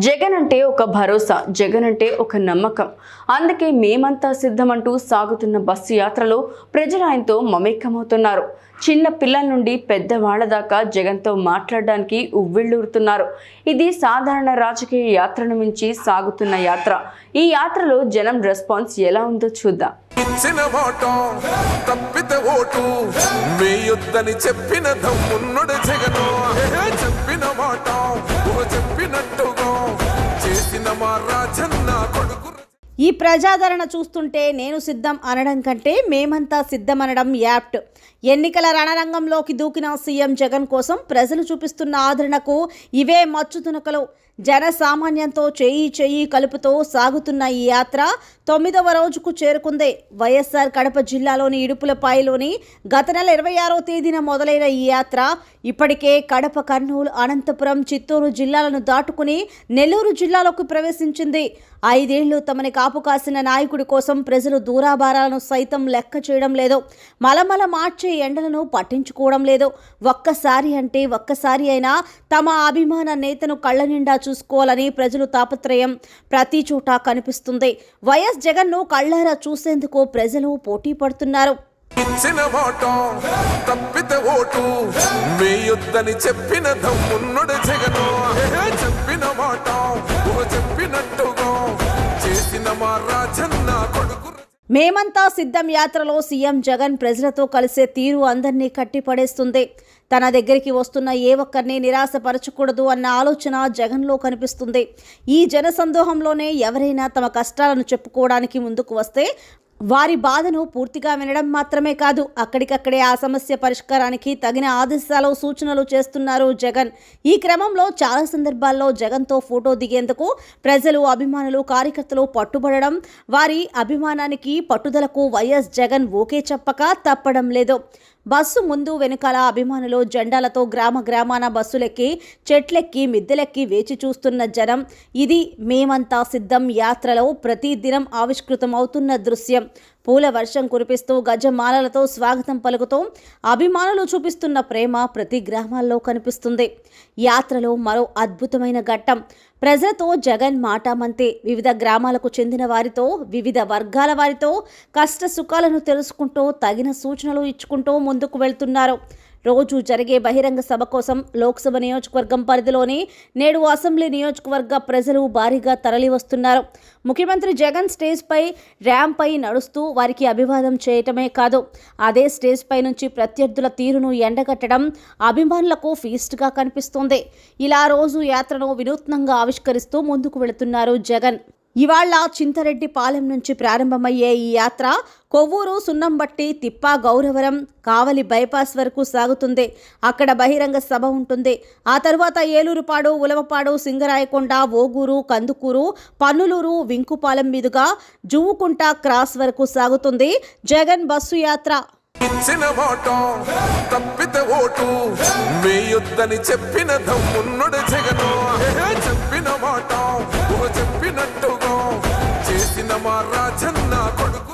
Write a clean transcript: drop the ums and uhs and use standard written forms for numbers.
జగన్ అంటే ఒక భరోసా, జగన్ అంటే ఒక నమ్మకం. అందుకే మేమంతా సిద్ధమంటూ సాగుతున్న బస్సు యాత్రలో ప్రజలు ఆయనతో మమేకమవుతున్నారు. చిన్న పిల్లల నుండి పెద్దవాళ్ల దాకా జగన్తో మాట్లాడడానికి ఉవ్విళ్ళూరుతున్నారు. ఇది సాధారణ రాజకీయ యాత్రను మించి సాగుతున్న యాత్ర. ఈ యాత్రలో జనం రెస్పాన్స్ ఎలా ఉందో చూద్దాం. ఈ ప్రజాదరణ చూస్తుంటే నేను సిద్ధం అనడం కంటే మేమంతా సిద్ధం అనడం యాప్ట్. ఎన్నికల రణరంగంలోకి దూకిన సీఎం జగన్ కోసం ప్రజలు చూపిస్తున్న ఆదరణకు ఇవే మచ్చుతునకలు. జన సామాన్యంతో చేయి కలుపుతూ సాగుతున్న ఈ యాత్ర 9వ రోజుకు చేరుకుంది. వైఎస్ఆర్ కడప జిల్లాలోని ఇడుపులపాయలోని గత నెల 26వ తేదీన మొదలైన ఈ యాత్ర ఇప్పటికే కడప, కర్నూలు, అనంతపురం, చిత్తూరు జిల్లాలను దాటుకుని నెల్లూరు జిల్లాలోకి ప్రవేశించింది. 5 ఏళ్లు తమని కాపు కాసిన నాయకుడి కోసం ప్రజలు దూరాభారాలను సైతం లెక్క చేయడం లేదు. మలమల మార్చే ఎండలను పట్టించుకోవడం లేదు. ఒక్కసారి అయినా తమ అభిమాన నేతను కళ్ళ నిండా చూసుకోవాలని ప్రజలు తాపత్రయం ప్రతి చోట కనిపిస్తుంది. వైఎస్ జగన్ను కళ్ళారా చూసేందుకు ప్రజలు పోటీ పడుతున్నారు. మేమంతా సిద్ధం యాత్రలో సీఎం జగన్ ప్రజలతో కలిసే తీరు అందరినీ కట్టిపడేస్తుంది. తన దగ్గరికి వస్తున్న ఏ ఒక్కరిని నిరాశపరచకూడదు అన్న ఆలోచన జగన్లో కనిపిస్తుంది. ఈ జనసందోహంలోనే ఎవరైనా తమ కష్టాలను చెప్పుకోవడానికి ముందుకు వస్తే వారి బాధను పూర్తిగా వినడం మాత్రమే కాదు, అక్కడికక్కడే ఆ సమస్య పరిష్కారానికి తగిన ఆదేశాలు, సూచనలు చేస్తున్నారు జగన్. ఈ క్రమంలో చాలా సందర్భాల్లో జగన్తో ఫోటో దిగేందుకు ప్రజలు, అభిమానులు, కార్యకర్తలు పట్టుబడడం, వారి అభిమానానికి, పట్టుదలకు వైఎస్ జగన్ ఓకే చెప్పక తప్పడం లేదు. బస్సు ముందు వెనుకాల అభిమానులు జెండాలతో గ్రామాన బస్సులెక్కి, చెట్లెక్కి, మిద్దెలెక్కి వేచి చూస్తున్న జనం ఇది మేమంతా సిద్ధం యాత్రలో ప్రతి దినం ఆవిష్కృతం అవుతున్న దృశ్యం. పూల వర్షం కురిపిస్తూ గజమాలలతో స్వాగతం పలుకుతూ అభిమానులు చూపిస్తున్న ప్రేమ ప్రతి గ్రామాల్లో కనిపిస్తుంది. యాత్రలో మరో అద్భుతమైన ఘట్టం. ప్రజలతో జగన్ మాటామంతే. వివిధ గ్రామాలకు చెందిన వారితో, వివిధ వర్గాల వారితో కష్ట సుఖాలను తెలుసుకుంటూ తగిన సూచనలు ఇచ్చుకుంటూ ముందుకు వెళ్తున్నారు. రోజు జరిగే బహిరంగ సభ కోసం లోక్సభ నియోజకవర్గం పరిధిలోని నేడు అసెంబ్లీ నియోజకవర్గ ప్రజలు భారీగా తరలివస్తున్నారు. ముఖ్యమంత్రి జగన్ స్టేజ్పై, ర్యాంపై నడుస్తూ వారికి అభివాదం చేయటమే కాదు, అదే స్టేజ్పై నుంచి ప్రత్యర్థుల తీరును ఎండగట్టడం అభిమానులకు ఫీస్ట్గా కనిపిస్తోంది. ఇలా రోజు యాత్రను వినూత్నంగా ఆవిష్కరిస్తూ ముందుకు వెళుతున్నారు జగన్. ఇవాళ చింతరెడ్డిపాలెం నుంచి ప్రారంభమయ్యే ఈ యాత్ర కొవ్వూరు, సున్నంబట్టి, తిప్ప, గౌరవరం, కావలి బైపాస్ వరకు సాగుతుంది. అక్కడ బహిరంగ సభ ఉంటుంది. ఆ తర్వాత ఏలూరుపాడు, ఉలవపాడు, సింగరాయకొండ, ఓగూరు, కందుకూరు, పన్నులూరు, వింకుపాలెం మీదుగా జువ్వుకుంట క్రాస్ వరకు సాగుతుంది జగన్ బస్సు యాత్ర. చెప్పినట్టుగా చేసిన మా రాజన్న కొడుకు